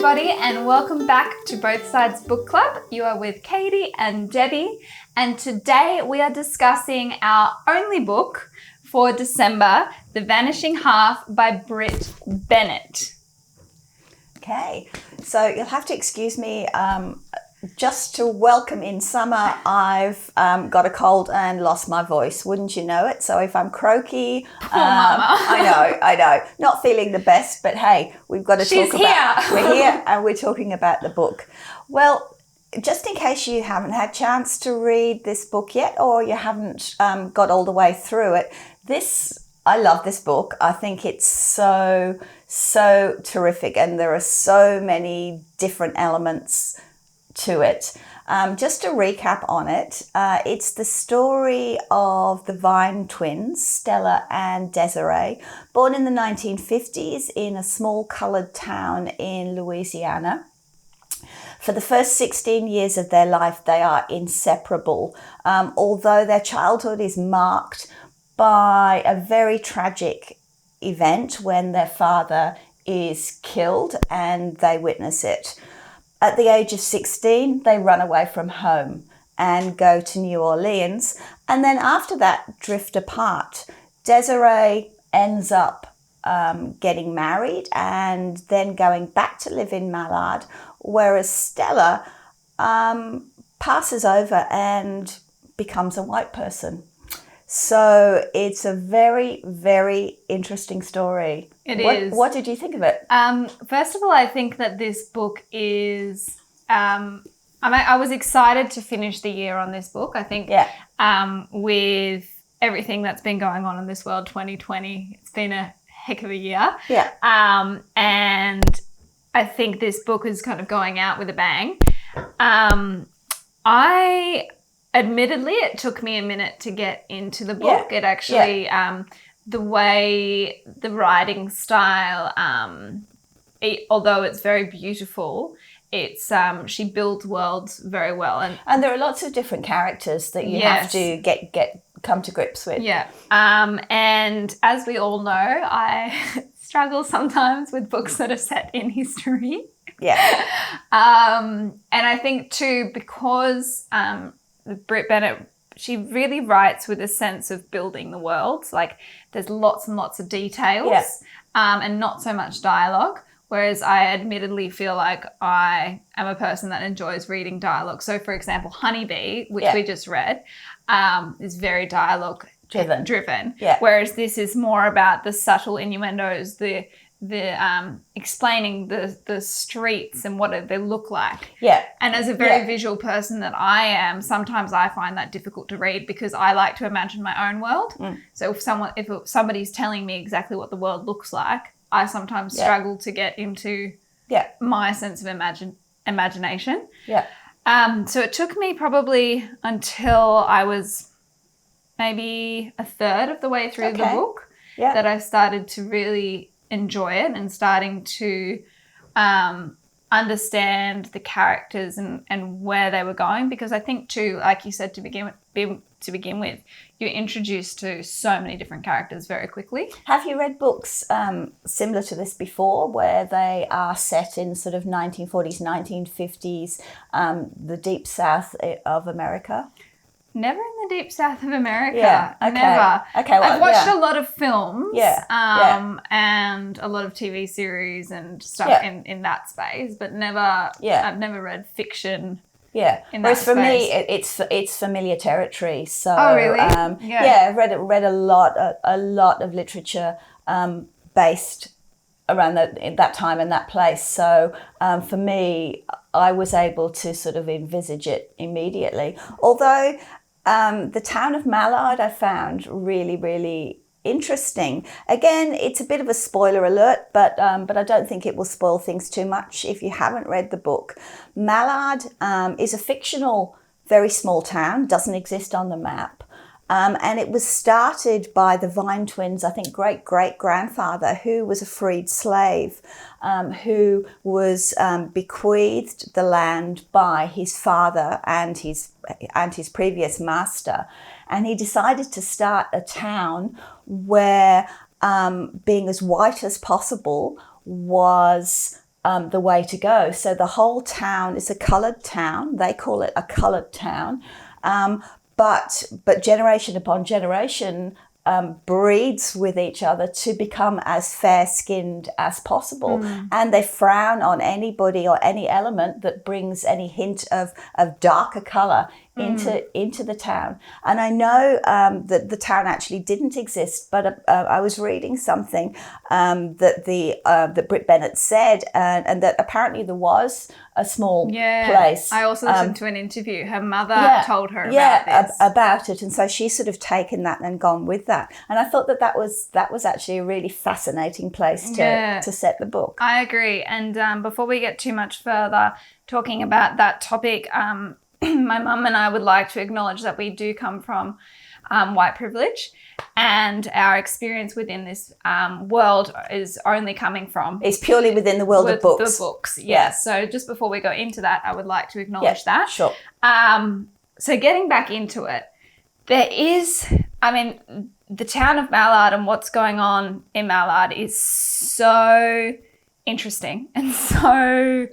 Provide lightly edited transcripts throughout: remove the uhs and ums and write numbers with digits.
everybody, and welcome back to Both Sides Book Club. You are with Catie and Debbie, and today we are discussing our only book for December, The Vanishing Half by Brit Bennett. Okay, so you'll have to excuse me. Just to welcome in summer, I've got a cold and lost my voice. Wouldn't you know it? So if I'm croaky, I know, not feeling the best, but hey, we've got to talk about. We're here and we're talking about the book. Well, just in case you haven't had a chance to read this book yet, or you haven't got all the way through it, I love this book. I think it's so terrific, and there are so many different elements to it. Just to recap on it, it's the story of the Vine twins, Stella and Desiree, born in the 1950s in a small coloured town in Louisiana. For the first 16 years of their life, they are inseparable, although their childhood is marked by a very tragic event when their father is killed and they witness it. At the age of 16, they run away from home and go to New Orleans, and then after that drift apart. Desiree ends up getting married and then going back to live in Mallard, whereas Stella passes over and becomes a white person. So it's a very, very interesting story. It is. What did you think of it? First of all, I think that this book is... I was excited to finish the year on this book. I think with everything that's been going on in this world, 2020, it's been a heck of a year. Yeah. And I think this book is kind of going out with a bang. Admittedly, it took me a minute to get into the book. Yeah. It actually, the way the writing style, although it's very beautiful, it's she builds worlds very well, and there are lots of different characters that you have to come to grips with. Yeah, and as we all know, I struggle sometimes with books that are set in history. Yeah, and I think too because Brit Bennett, she really writes with a sense of building the world. Like there's lots and lots of details and not so much dialogue, whereas I admittedly feel like I am a person that enjoys reading dialogue. So, for example, Honeybee, which we just read, is very dialogue driven. Yeah. Whereas this is more about the subtle innuendos, the explaining the streets and what they look like. Yeah. And as a very visual person that I am, sometimes I find that difficult to read because I like to imagine my own world. So if somebody's telling me exactly what the world looks like, I sometimes struggle to get into my sense of imagination. Yeah. So it took me probably until I was maybe a third of the way through the book that I started to really enjoy it and starting to understand the characters and where they were going, because I think too, like you said, to begin with, you're introduced to so many different characters very quickly. Have you read books similar to this before, where they are set in sort of 1940s, 1950s, the deep south of America? Never in the deep south of America. Yeah, okay. Never. Okay, well, I've watched a lot of films and a lot of TV series and stuff in that space, but I've never read fiction. Yeah. In Whereas that for me, space. it's familiar territory. So oh really? I've read a lot of literature based around that time and that place. So for me, I was able to sort of envisage it immediately. Although the town of Mallard I found really, really interesting. Again, it's a bit of a spoiler alert, but I don't think it will spoil things too much if you haven't read the book. Mallard is a fictional, very small town, doesn't exist on the map. And it was started by the Vine twins, I think great-great-grandfather, who was a freed slave, who was bequeathed the land by his father and his previous master. And he decided to start a town where being as white as possible was the way to go. So the whole town is a coloured town. They call it a coloured town. But generation upon generation breeds with each other to become as fair-skinned as possible. And they frown on anybody or any element that brings any hint of darker colour into the town. And I know that the town actually didn't exist, but I was reading something that Brit Bennett said, and that apparently there was a small place. I also listened to an interview. Her mother told her about this. About it, and so she's sort of taken that and gone with that. And I thought that was actually a really fascinating place to set the book. I agree. And before we get too much further talking about that topic, my mum and I would like to acknowledge that we do come from white privilege, and our experience within this world is only coming from... It's purely within the world of books. The books, yes. So just before we go into that, I would like to acknowledge that. Sure. So getting back into it, there is... I mean, the town of Mallard and what's going on in Mallard is so interesting and so...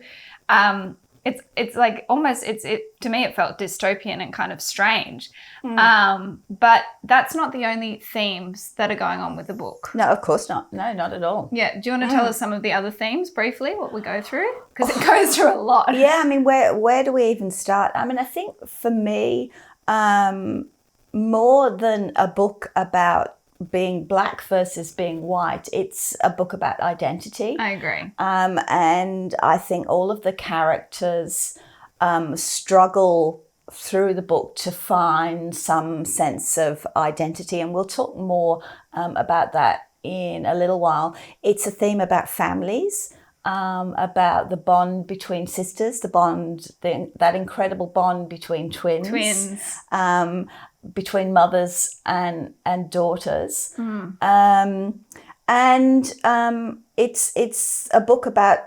It's like almost to me it felt dystopian and kind of strange, but that's not the only themes that are going on with the book. No, of course not. No, not at all. Yeah, do you want to tell us some of the other themes briefly? What we go through, because it goes through a lot. Yeah, I mean, where do we even start? I mean, I think for me, more than a book about being black versus being white, it's a book about identity. I agree. And I think all of the characters struggle through the book to find some sense of identity, and we'll talk more about that in a little while. It's a theme about families, about the bond between sisters, that incredible bond between twins. Between mothers and daughters. It's a book about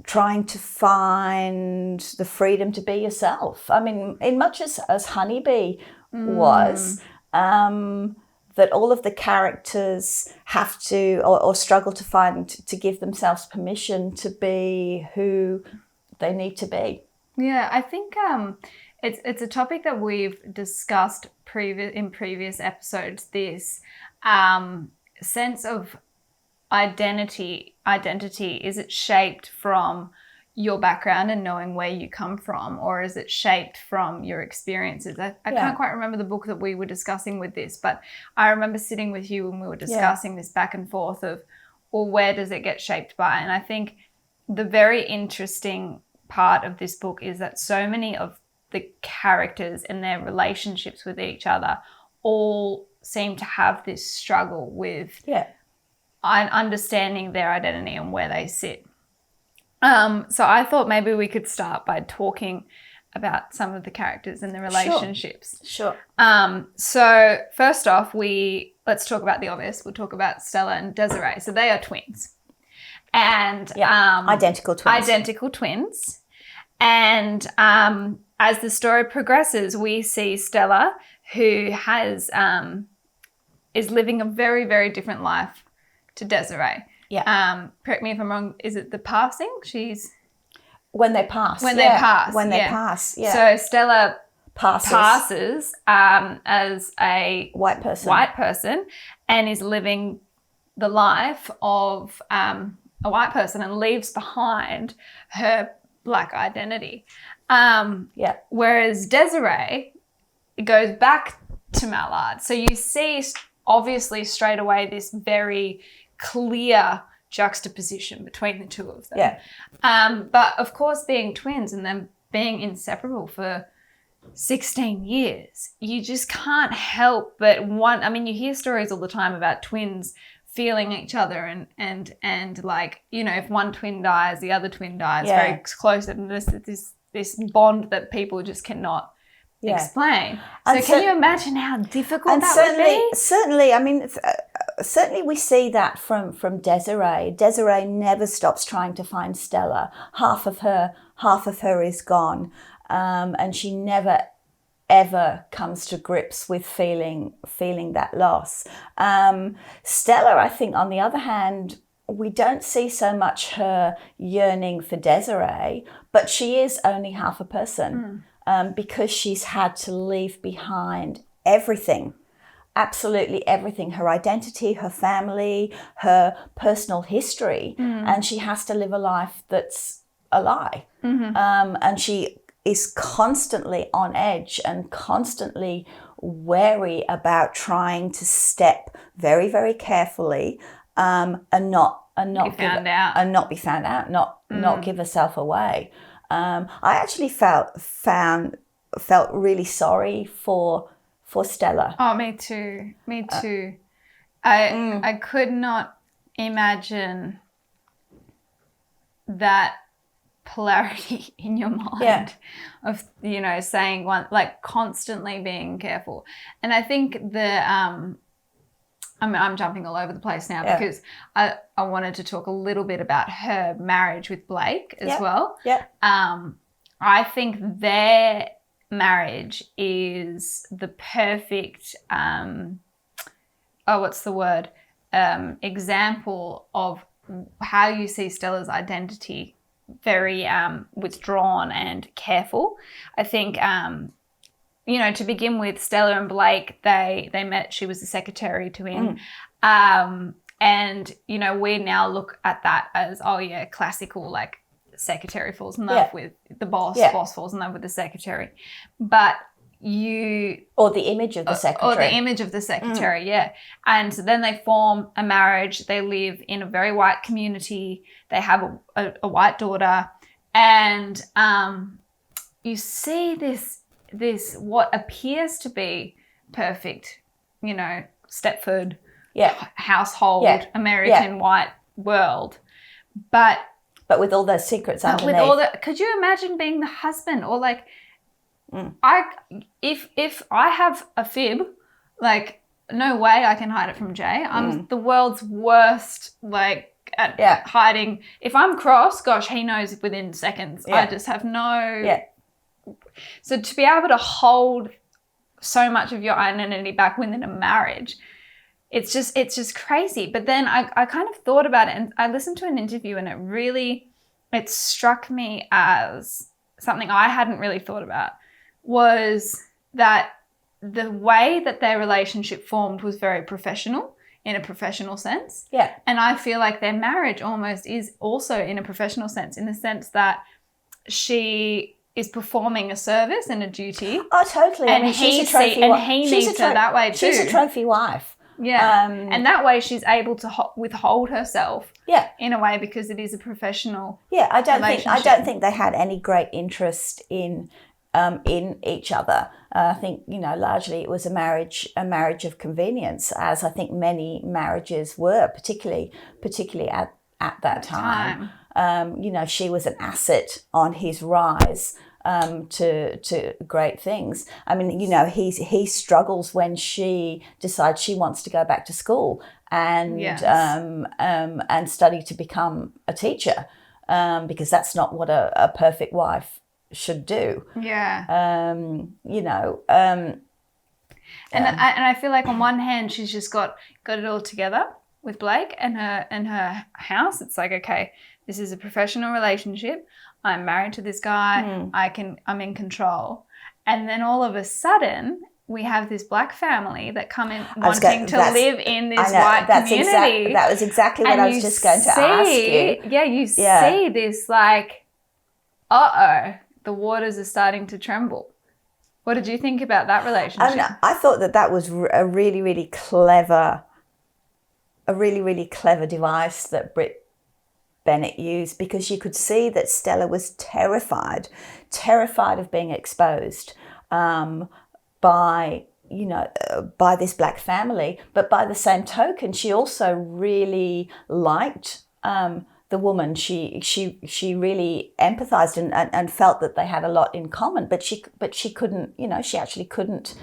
trying to find the freedom to be yourself. I mean, in much as Honeybee was, that all of the characters have to or struggle to find, to give themselves permission to be who they need to be. Yeah, I think it's a topic that we've discussed in previous episodes, this sense of identity. Is it shaped from your background and knowing where you come from, or is it shaped from your experiences? I can't quite remember the book that we were discussing with this, but I remember sitting with you when we were discussing this back and forth of, well, where does it get shaped by? And I think the very interesting part of this book is that so many of the characters and their relationships with each other all seem to have this struggle with understanding their identity and where they sit. So I thought maybe we could start by talking about some of the characters and the relationships. Sure. So first off, let's talk about the obvious. We'll talk about Stella and Desiree. So they are twins. And identical twins. And as the story progresses, we see Stella, who is living a very, very different life to Desiree. Yeah. Correct me if I'm wrong. Is it the passing? When they pass. Yeah. So Stella passes as a white person and is living the life of a white person and leaves behind her black identity. Whereas Desiree goes back to Mallard. So you see obviously straight away this very clear juxtaposition between the two of them. But of course, being twins and them being inseparable for 16 years, you just can't help but you hear stories all the time about twins feeling each other and like, you know, if one twin dies, the other twin dies very close, and this bond that people just cannot explain. So can you imagine how difficult that would be? Certainly, I mean, certainly we see that from Desiree. Desiree never stops trying to find Stella. Half of her is gone, and she never ever comes to grips with feeling that loss. Stella, I think, on the other hand, we don't see so much her yearning for Desiree, but she is only half a person because she's had to leave behind everything, absolutely everything, her identity, her family, her personal history, and she has to live a life that's a lie. And she is constantly on edge and constantly wary about trying to step very, very carefully and not be found out, not give herself away. I actually felt really sorry for Stella. Oh, me too. Me too. I could not imagine that polarity in your mind of, you know, saying one, like constantly being careful. And I think I'm jumping all over the place now because I wanted to talk a little bit about her marriage with Blake as well. I think their marriage is the perfect, example of how you see Stella's identity, very withdrawn and careful. I think, you know, to begin with, Stella and Blake, they met, she was the secretary to him. And, you know, we now look at that as, oh yeah, classical, like secretary falls in love with the boss, boss falls in love with the secretary. But or the image of the secretary. And so then they form a marriage. They live in a very white community. They have a white daughter. And you see this what appears to be perfect, you know, Stepford household, American white world. But with all those secrets underneath. Could you imagine being the husband, or like, if I have a fib, like, no way I can hide it from Jay. I'm the world's worst, like, at hiding. If I'm cross, gosh, he knows within seconds. I just have no. So to be able to hold so much of your identity back within a marriage, it's just crazy. But then I kind of thought about it, and I listened to an interview, and it struck me as something I hadn't really thought about, was that the way that their relationship formed was very professional, in a professional sense. And I feel like their marriage almost is also in a professional sense, in the sense that she is performing a service and a duty. Oh, totally. And she's a trophy wife. And he needs her that way too. She's a trophy wife. And that way she's able to withhold herself. In a way, because it is a professional. I don't think they had any great interest in each other. I think, you know, largely it was a marriage of convenience, as I think many marriages were, particularly at that time. You know, she was an asset on his rise to great things. I mean, you know, he struggles when she decides she wants to go back to school and study to become a teacher, because that's not what a perfect wife should do. You know. And I feel like on one hand she's just got it all together with Blake and her house. It's like, okay, this is a professional relationship. I'm married to this guy. I'm in control. And then all of a sudden we have this black family that come in wanting to live in this white community. That was exactly what I was just going to ask you. You see this, like, the waters are starting to tremble. What did you think about that relationship? I thought that was a really, really clever device that Brit Bennett used, because you could see that Stella was terrified of being exposed by this black family. But by the same token, she also really liked the woman. She really empathized and felt that they had a lot in common. But she couldn't, you know, she actually couldn't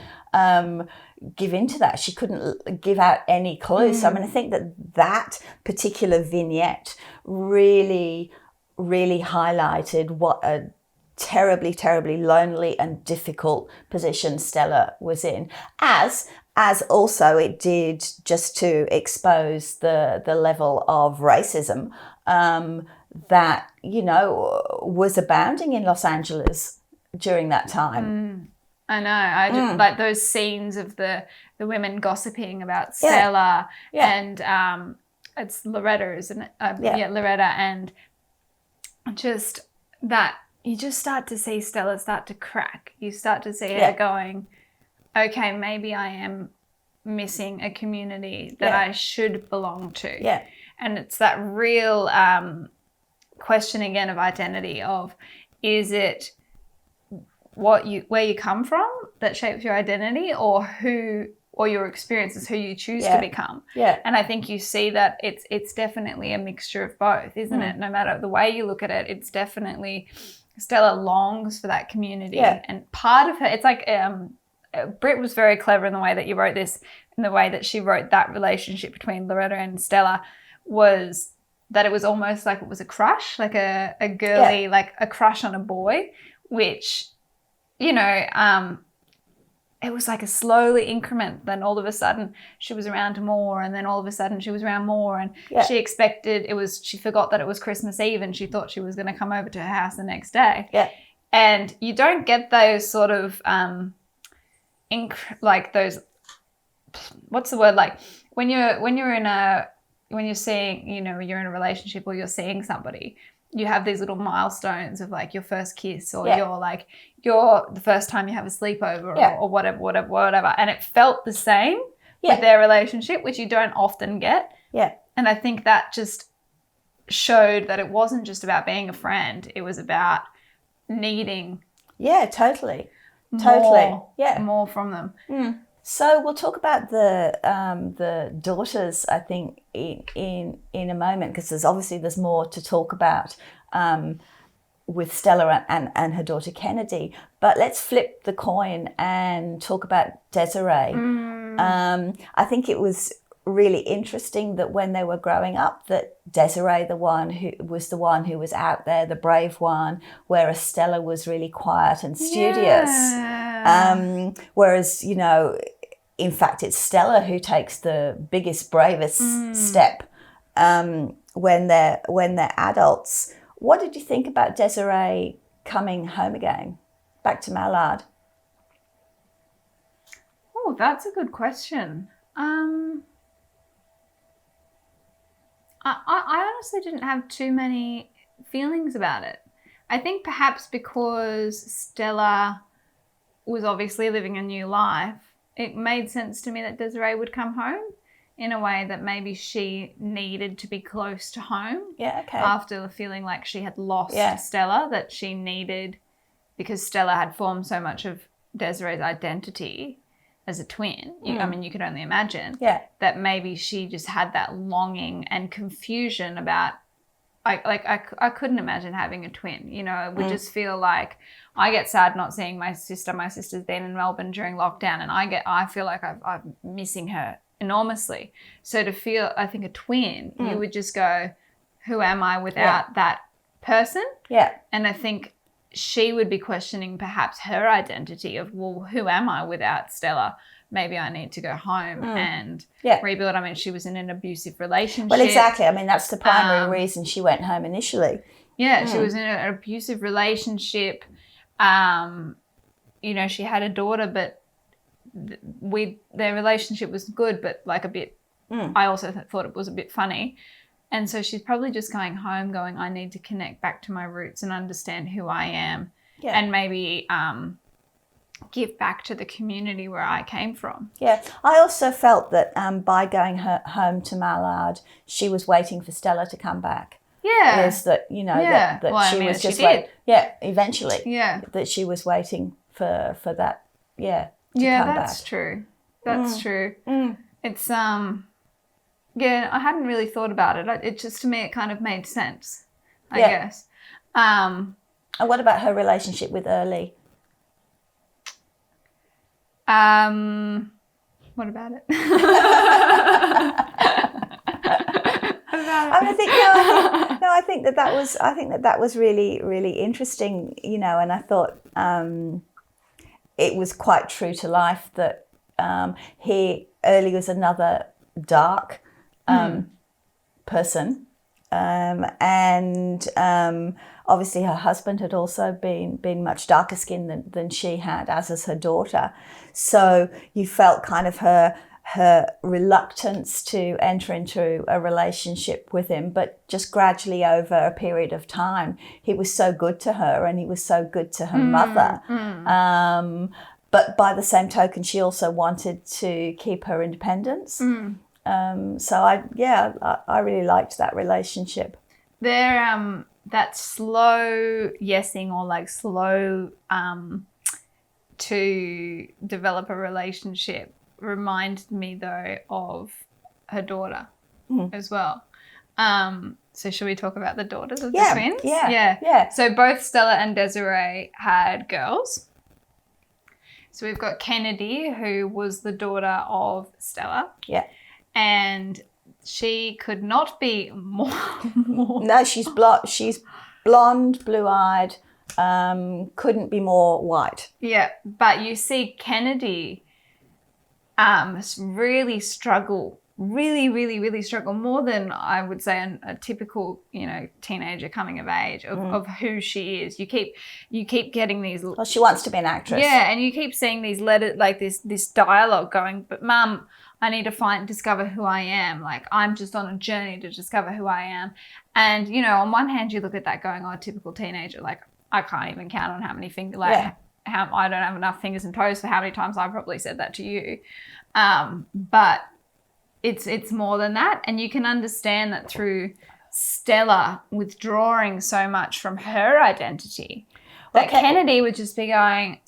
give into that. She couldn't give out any clues. So I mean, I think that particular vignette really, really highlighted what a terribly, terribly lonely and difficult position Stella was in, as as also it did just to expose the level of racism that, you know, was abounding in Los Angeles during that time. I know. I just, like those scenes of the women gossiping about Stella and it's Loretta, isn't it? Loretta, and just that you just start to see Stella start to crack. You start to see her going, okay, maybe I am missing a community that I should belong to. Yeah. And it's that real question again of identity of, is it where you come from that shapes your identity, or your experiences, who you choose to become. Yeah. And I think you see that it's definitely a mixture of both, isn't it? No matter the way you look at it, it's definitely Stella longs for that community. Yeah. And part of her, it's like Brit was very clever in the way that you wrote this, in the way that she wrote that relationship between Loretta and Stella, was that it was almost like it was a crush, like a girly, like a crush on a boy, which, you know, it was like a slowly increment. Then all of a sudden she was around more, and then all of a sudden she was around more, and she expected she forgot that it was Christmas Eve, and she thought she was going to come over to her house the next day. Yeah. And you don't get those sort of like those, what's the word, like when you're seeing, you know, you're in a relationship or you're seeing somebody, you have these little milestones of like your first kiss, or your the first time you have a sleepover, or whatever. And it felt the same with their relationship, which you don't often get. Yeah. And I think that just showed that it wasn't just about being a friend. It was about needing. Yeah, totally. More from them. So we'll talk about the daughters, I think, in a moment, because there's more to talk about with Stella and her daughter Kennedy. But let's flip the coin and talk about Desiree. I think it was really interesting that when they were growing up, that Desiree, the one who was out there, the brave one, whereas Stella was really quiet and studious. Whereas, you know, in fact, it's Stella who takes the biggest, bravest step when they're adults. What did you think about Desiree coming home again, back to Mallard? Oh, that's a good question. I honestly didn't have too many feelings about it. I think perhaps because Stella was obviously living a new life, it made sense to me that Desiree would come home in a way that maybe she needed to be close to home. Yeah, okay. After feeling like she had lost Stella, that she needed, because Stella had formed so much of Desiree's identity as a twin. I mean, you could only imagine that maybe she just had that longing and confusion about, I couldn't imagine having a twin. You know, it would just feel like, I get sad not seeing my sister. My sister's been in Melbourne during lockdown, and I feel like I'm missing her enormously. So to feel, I think, a twin, you would just go, who am I without that person? Yeah. And I think she would be questioning perhaps her identity of, well, who am I without Stella? Maybe I need to go home and rebuild. I mean, she was in an abusive relationship. Well, exactly. I mean, that's the primary reason she went home initially. Yeah, she was in an abusive relationship. You know, she had a daughter, but their relationship was good, but like a bit, I also thought it was a bit funny. And so she's probably just going home going, I need to connect back to my roots and understand who I am, and maybe give back to the community where I came from. Yeah, I also felt that by going home to Mallard, she was waiting for Stella to come back. Yeah. Is that, you know, that well, she was just waiting. Yeah, eventually. Yeah. That she was waiting for that, to come that's back. True. That's true. It's, yeah, I hadn't really thought about it. It just, to me, it kind of made sense, I guess. And what about her relationship with Early? What about it? I think that was really, really interesting, you know, and I thought it was quite true to life that He early was another dark person, and obviously her husband had also been much darker skinned than she had, as is her daughter. So you felt kind of her reluctance to enter into a relationship with him, but just gradually over a period of time, he was so good to her and he was so good to her mother. But by the same token, she also wanted to keep her independence. So I really liked that relationship. They're that slow yesing, or like slow to develop a relationship, reminded me though of her daughter as well. So should we talk about the daughters of the twins? Yeah. So both Stella and Desiree had girls. So we've got Kennedy, who was the daughter of Stella. Yeah. And she could not be more. No, she's blonde, blue-eyed, couldn't be more white. Yeah, but you see Kennedy really struggle, really struggle, more than I would say a typical, teenager coming of age of who she is. You keep getting these. Well, she wants to be an actress. Yeah, and you keep seeing these letters, like this dialogue going, but Mum, I need to discover who I am. Like, I'm just on a journey to discover who I am. And, on one hand, you look at that going, oh, typical teenager. Like, I can't even count on how many fingers, how I don't have enough fingers and toes for how many times I've probably said that to you. But it's more than that. And you can understand that through Stella withdrawing so much from her identity. That Kennedy would just be going...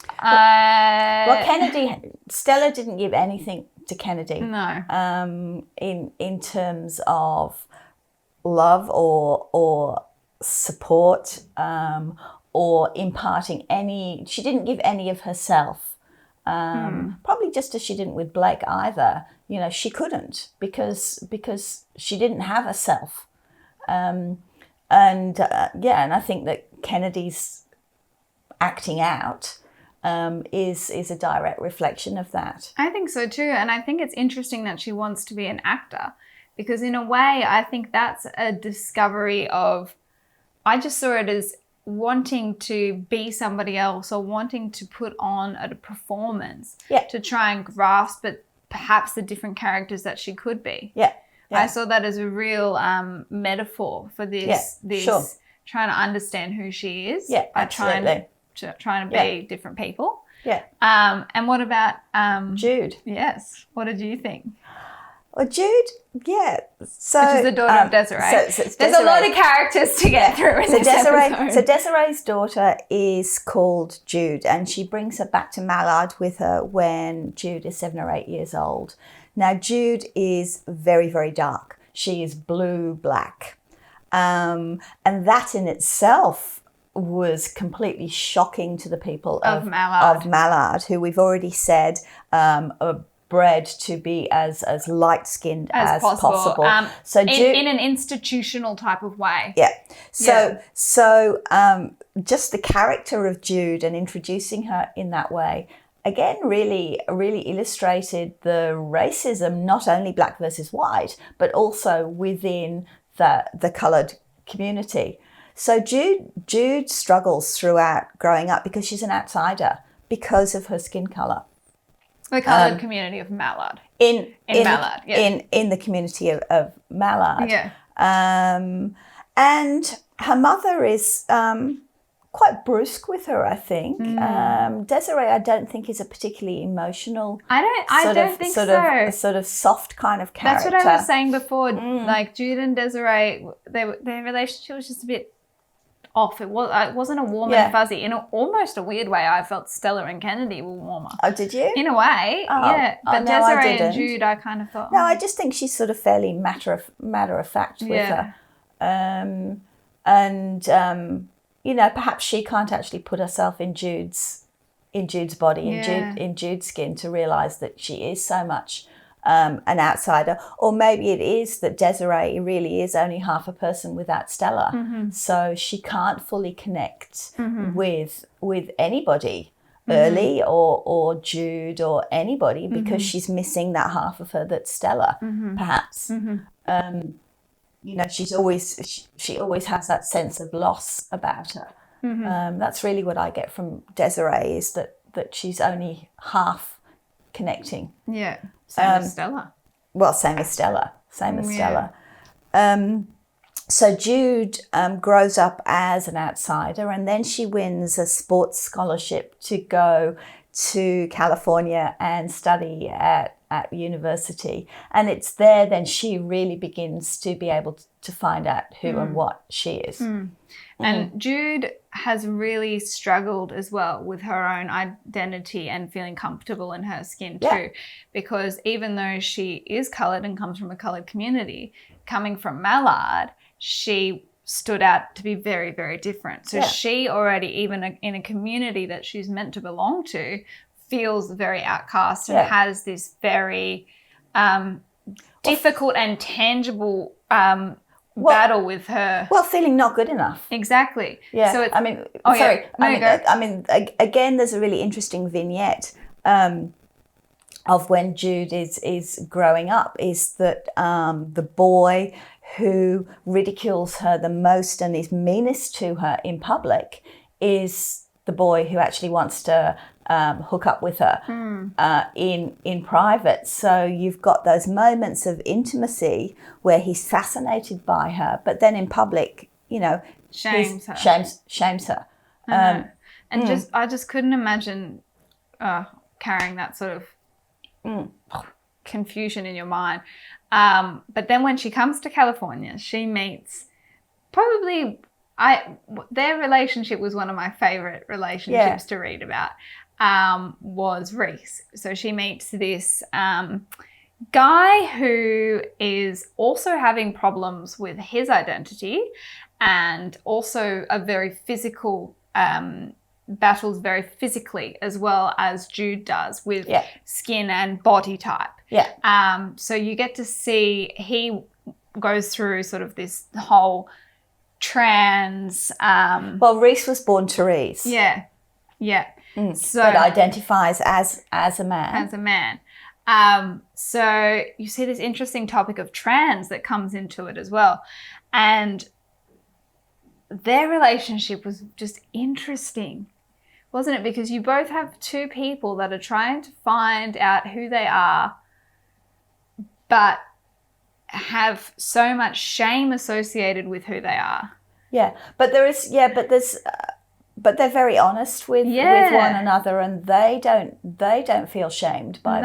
Stella didn't give anything to Kennedy. No. In terms of love or support, or imparting any... She didn't give any of herself. Probably just as she didn't with Blake either. She couldn't because she didn't have a self. And I think that Kennedy's acting out is a direct reflection of that. I think so too. And I think it's interesting that she wants to be an actor, because in a way I think that's a discovery of, I just saw it as wanting to be somebody else, or wanting to put on a performance to try and grasp it, perhaps the different characters that she could be. Yeah. I saw that as a real metaphor for this trying to understand who she is by trying to be different people. Yeah. And what about Jude? Yes. What did you think? Well, Jude, yeah. So, which is the daughter of Desiree. So there's a lot of characters to get through in this episode. So Desiree's daughter is called Jude, and she brings her back to Mallard with her when Jude is 7 or 8 years old. Now, Jude is very, very dark. She is blue-black. And that in itself was completely shocking to the people of Mallard, who we've already said are bred to be as light-skinned as possible. So in an institutional type of way. Yeah. So just the character of Jude and introducing her in that way, again, really illustrated the racism, not only black versus white, but also within the coloured community. So Jude struggles throughout growing up because she's an outsider because of her skin colour. The coloured community of Mallard. In Mallard, yeah. In the community of Mallard. Yeah. And her mother is quite brusque with her, I think. Desiree, I don't think, is a particularly emotional. I don't think so. A sort of soft kind of character. That's what I was saying before. Like Jude and Desiree, their relationship was just a bit off. It wasn't a warm and fuzzy. In almost a weird way, I felt Stella and Kennedy were warmer. Oh, did you? In a way, yeah. But no, Desiree and Jude, I kind of thought. No, I just think she's sort of fairly matter of fact with her. Perhaps she can't actually put herself in Jude's body, in Jude's skin, to realise that she is so much an outsider. Or maybe it is that Desiree really is only half a person without Stella, so she can't fully connect with anybody early, or Jude or anybody, because she's missing that half of her that's Stella, perhaps. You know, she always has that sense of loss about her. That's really what I get from Desiree, is that she's only half connecting. Yeah, same as Stella. Well, same as Stella. Stella. So Jude grows up as an outsider, and then she wins a sports scholarship to go to California and study at university. And it's there then she really begins to be able to find out who and what she is. And Jude has really struggled as well with her own identity and feeling comfortable in her skin too, because even though she is coloured and comes from a coloured community, coming from Mallard, she stood out to be very, very different. So she already, even in a community that she's meant to belong to, feels very outcast and has this very difficult and tangible battle with her. Well, feeling not good enough. Exactly. Yeah. So it's, I mean, go. I mean, again, there's a really interesting vignette of when Jude is growing up, is that the boy who ridicules her the most and is meanest to her in public is the boy who actually wants to hook up with her in private. So you've got those moments of intimacy where he's fascinated by her, but then in public, you know, shames her. And I just couldn't imagine carrying that sort of confusion in your mind. But then when she comes to California, she meets their relationship was one of my favorite relationships to read about, was Reese. So she meets this guy who is also having problems with his identity, and also a very physical, battles very physically, as well as Jude does with skin and body type. Yeah. So you get to see he goes through sort of this whole trans. Well, Reese was born Therese. Yeah. So but identifies as a man. As a man. So you see this interesting topic of trans that comes into it as well, and their relationship was just interesting, wasn't it? Because you both have two people that are trying to find out who they are, but have so much shame associated with who they are. Yeah, but but they're very honest with one another, and they don't feel shamed by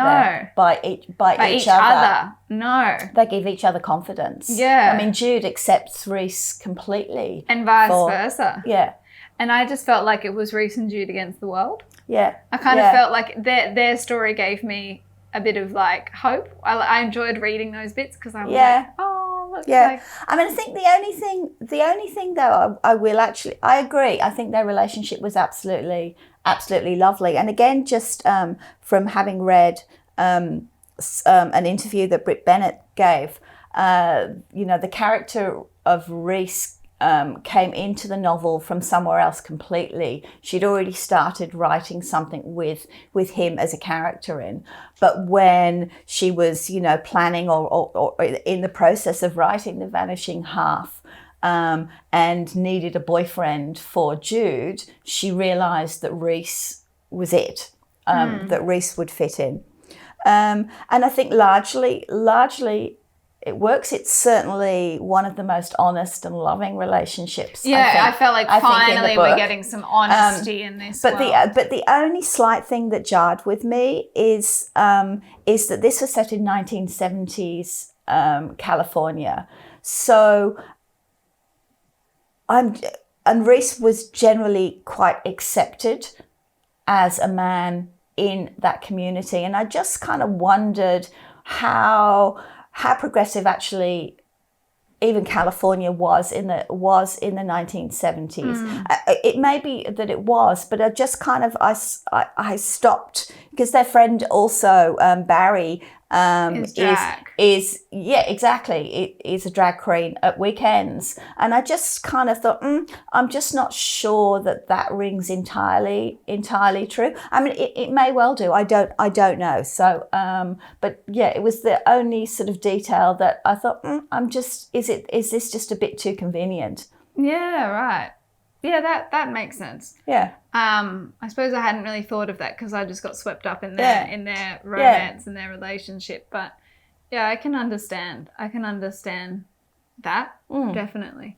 each other. No, they give each other confidence. Yeah, I mean, Jude accepts Reese completely, and vice versa. Yeah, and I just felt like it was Reese and Jude against the world. Yeah, I kind of felt like their story gave me a bit of like hope. I enjoyed reading those bits because I was like, oh, looks like. I mean, I think the only thing though, I agree. I think their relationship was absolutely lovely. And again, just from having read an interview that Brit Bennett gave, the character of Reese came into the novel from somewhere else completely. She'd already started writing something with him as a character in, but when she was, planning or in the process of writing The Vanishing Half, and needed a boyfriend for Jude, she realised that Reese was it, that Reese would fit in. And I think largely it works. It's certainly one of the most honest and loving relationships. Yeah, I felt like finally we're getting some honesty in this. But the only slight thing that jarred with me is that this was set in 1970s California. So and Reese was generally quite accepted as a man in that community, and I just kind of wondered how progressive actually even California was in the 1970s. It may be that it was, but I just kind of I stopped because their friend also Barry is exactly. It is a drag queen at weekends, and I just kind of thought, I'm just not sure that rings entirely true. I mean, it may well do. I don't know. So, but yeah, it was the only sort of detail that I thought, is this just a bit too convenient? Yeah, right. Yeah, that makes sense. Yeah. I suppose I hadn't really thought of that because I just got swept up in their romance and their relationship. But yeah, I can understand. That definitely.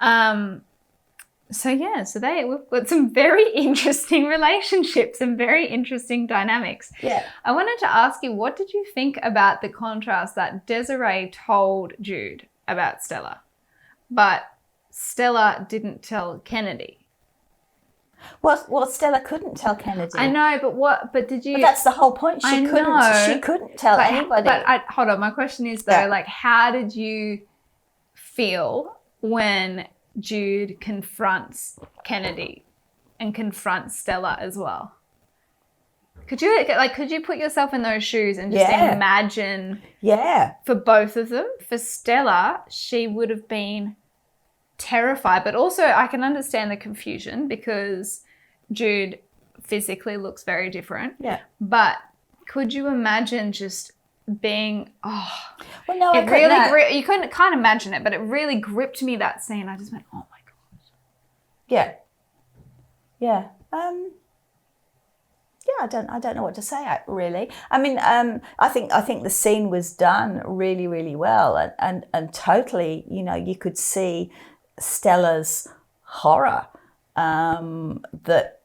So we've got some very interesting relationships and very interesting dynamics. Yeah. I wanted to ask you, what did you think about the contrast that Desiree told Jude about Stella, but Stella didn't tell Kennedy? Well, Stella couldn't tell Kennedy. I know, but did you? But that's the whole point. She couldn't tell anybody. But hold on, my question is though, like, how did you feel when Jude confronts Kennedy and confronts Stella as well? Could you put yourself in those shoes and just imagine? Yeah. For both of them, for Stella, she would have been terrified, but also I can understand the confusion because Jude physically looks very different. Yeah. But could you imagine just being, well, no, I couldn't. You can't imagine it, but it really gripped me, that scene. I just went, oh my God. Yeah. Yeah. I don't know what to say, really. I mean, I think the scene was done really, really well, and totally, you could see Stella's horror that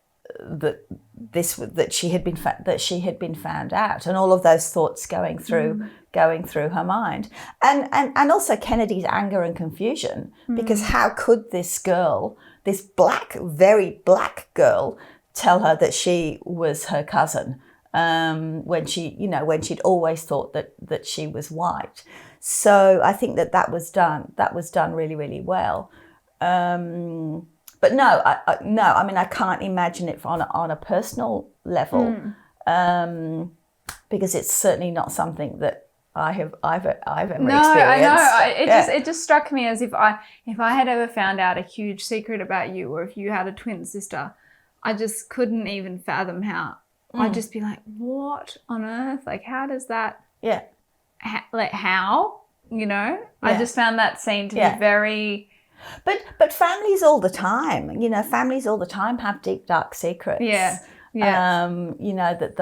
she had been found out, and all of those thoughts going through her mind, and also Kennedy's anger and confusion, because how could this girl, this very black girl, tell her that she was her cousin when she'd always thought that she was white. So I think that was done really, really well. But no, I mean, I can't imagine it on a personal level, because it's certainly not something that I've ever experienced. I know. It just struck me as if I had ever found out a huge secret about you, or if you had a twin sister, I just couldn't even fathom how. I'd just be like, what on earth? Like, how does that? Yeah. How? I just found that scene to be very. But families all the time, families all the time have deep, dark secrets. Yeah. That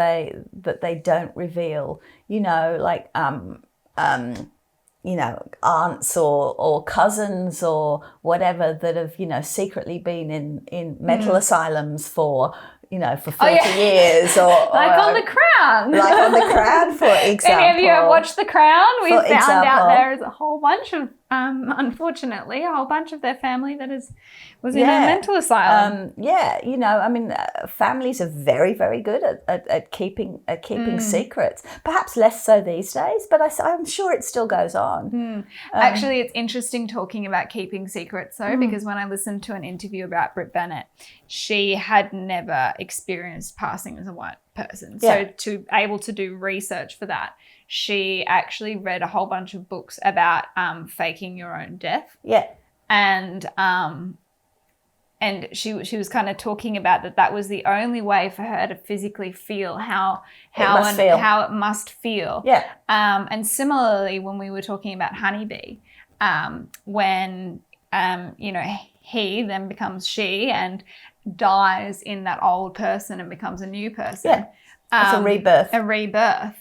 they don't reveal. Like aunts or cousins or whatever that have secretly been in mental asylums for 40 years, or on The Crown. Like on The Crown, for example. Any of you have watched The Crown? We found out there is a whole bunch of, unfortunately, a whole bunch of their family that was in a mental asylum. I mean, families are very, very good at keeping secrets. Perhaps less so these days, but I'm sure it still goes on. Actually, it's interesting talking about keeping secrets, though, because when I listened to an interview about Brit Bennett, she had never experienced passing as a white person. So to able to do research for that, she actually read a whole bunch of books about faking your own death. Yeah. And she was kind of talking about that was the only way for her to physically feel how it must feel. Yeah. And similarly, when we were talking about Honeybee, when he then becomes she and dies in that old person and becomes a new person. Yeah. It's a rebirth. A rebirth.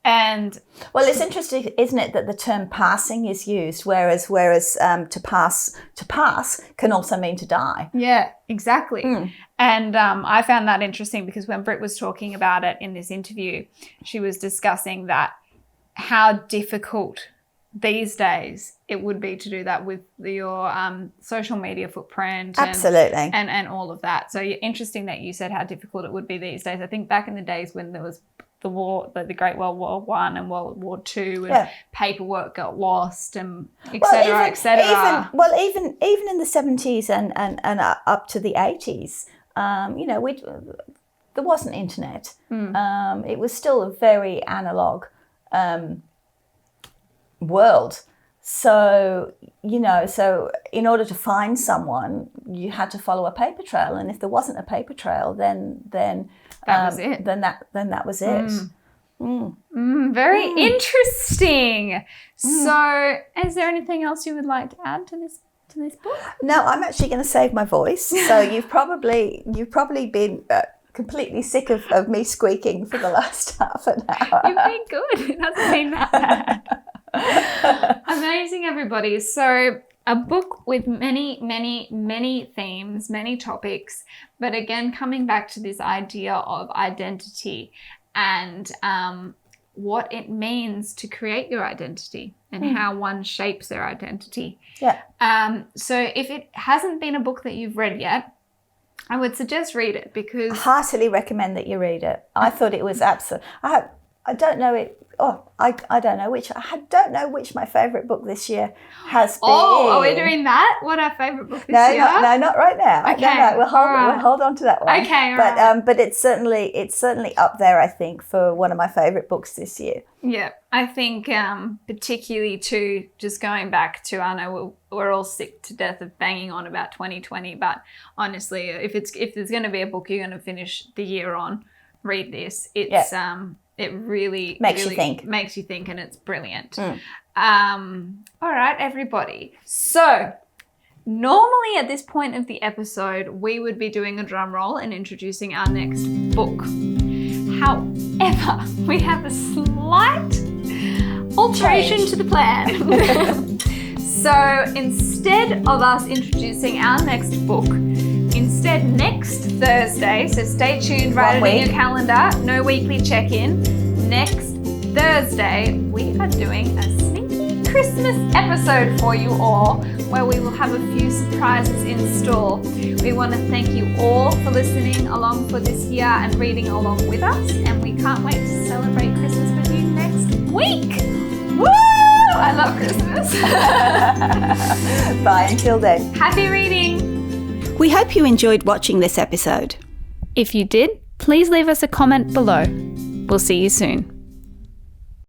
And well, it's interesting, isn't it, that the term passing is used, whereas to pass can also mean to die. Yeah, exactly. And I found that interesting because when Brit was talking about it in this interview, she was discussing that how difficult these days it would be to do that with your social media footprint. Absolutely. And all of that. So interesting that you said how difficult it would be these days. I think back in the days when there was the war, the Great World War I and World War II, and paperwork got lost, and et cetera, et cetera. Even in the 70s and up to the 80s, there wasn't internet. It was still a very analog world. So, so in order to find someone, you had to follow a paper trail. And if there wasn't a paper trail, then that was it. Then that was it. Very interesting. So, is there anything else you would like to add to this book? No, I'm actually going to save my voice. So you've probably been completely sick of me squeaking for the last half an hour. You've been good. It hasn't been that bad. Amazing, everybody. So a book with many, many, many themes, many topics, but again, coming back to this idea of identity and what it means to create your identity and how one shapes their identity. Yeah. So if it hasn't been a book that you've read yet, I would suggest read it because... I heartily recommend that you read it. I thought it was absolute. I don't know it. Oh, I don't know which. I don't know which my favourite book this year has been. Oh, are we doing that? What our favourite book this year? No, not right now. Okay, no. We'll hold on to that one. Okay, but it's certainly up there. I think for one of my favourite books this year. Yeah, I think particularly to just going back to, I know we're all sick to death of banging on about 2020, but honestly, if there's going to be a book you're going to finish the year on, read this. It's it really makes you think, and it's brilliant. All right, everybody. So normally at this point of the episode, we would be doing a drum roll and introducing our next book. However, we have a slight alteration to the plan. So instead of us introducing our next book, instead next Thursday, so stay tuned, write it in your calendar, no weekly check-in. Next Thursday, we are doing a sneaky Christmas episode for you all, where we will have a few surprises in store. We want to thank you all for listening along for this year and reading along with us, and we can't wait to celebrate Christmas with you next week. Woo! I love Christmas. Bye until then. Happy reading. We hope you enjoyed watching this episode. If you did, please leave us a comment below. We'll see you soon.